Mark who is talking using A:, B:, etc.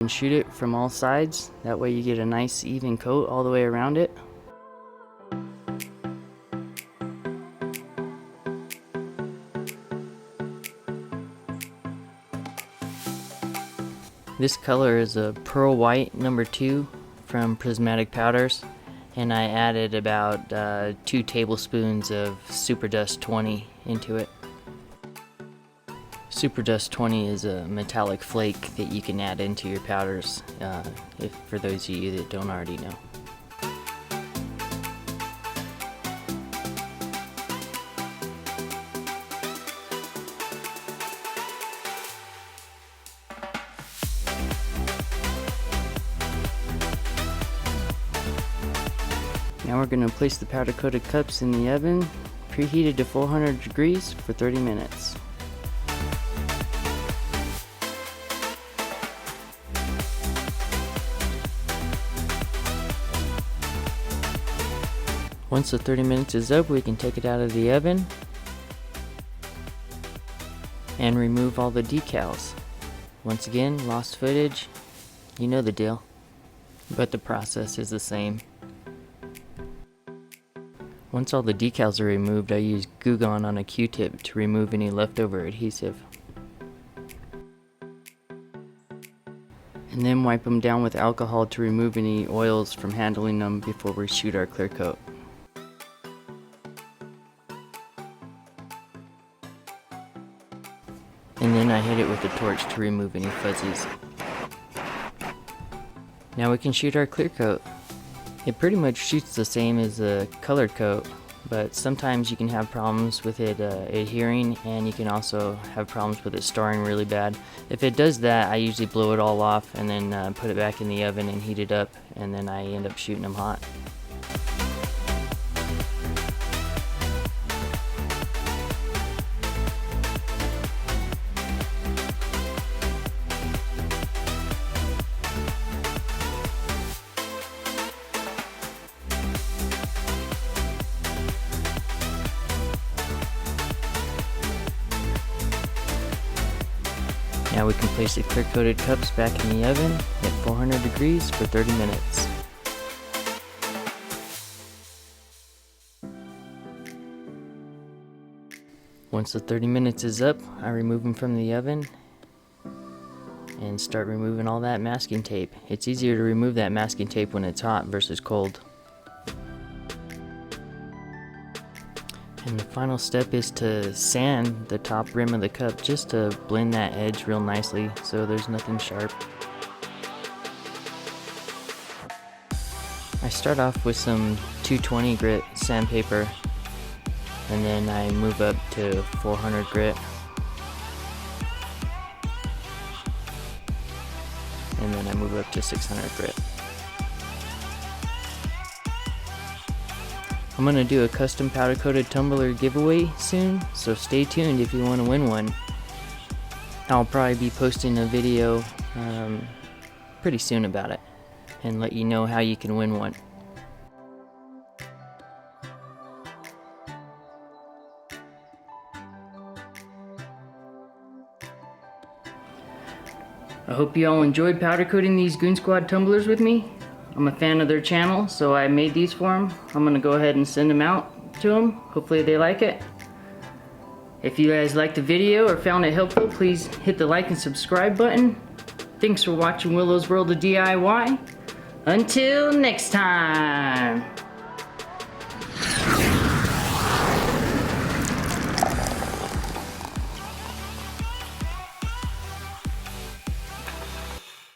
A: And shoot it from all sides. That way you get a nice even coat all the way around it. This color is a Pearl White number 2 from Prismatic Powders, and I added about 2 tablespoons of Super Dust 20 into it. Super Dust 20 is a metallic flake that you can add into your powders, for those of you that don't already know. Now we're going to place the powder coated cups in the oven, preheated to 400 degrees for 30 minutes. Once the 30 minutes is up, we can take it out of the oven and remove all the decals. Once again, lost footage, you know the deal, but the process is the same. Once all the decals are removed, I use Goo Gone on a Q-tip to remove any leftover adhesive. And then wipe them down with alcohol to remove any oils from handling them before we shoot our clear coat. And then I hit it with a torch to remove any fuzzies. Now we can shoot our clear coat. It pretty much shoots the same as a colored coat, but sometimes you can have problems with it adhering, and you can also have problems with it starring really bad. If it does that, I usually blow it all off and then put it back in the oven and heat it up, and then I end up shooting them hot. Now we can place the clear coated cups back in the oven at 400 degrees for 30 minutes. Once the 30 minutes is up, I remove them from the oven and start removing all that masking tape. It's easier to remove that masking tape when it's hot versus cold. And the final step is to sand the top rim of the cup just to blend that edge real nicely so there's nothing sharp. I start off with some 220 grit sandpaper, and then I move up to 400 grit. And then I move up to 600 grit. I'm going to do a custom powder coated tumbler giveaway soon, so stay tuned if you want to win one. I'll probably be posting a video pretty soon about it and let you know how you can win one. I hope you all enjoyed powder coating these GOONZQUAD tumblers with me. I'm a fan of their channel, so I made these for them. I'm gonna go ahead and send them out to them. Hopefully they like it. If you guys liked the video or found it helpful, please hit the like and subscribe button. Thanks for watching Willow's World of DIY. Until next time.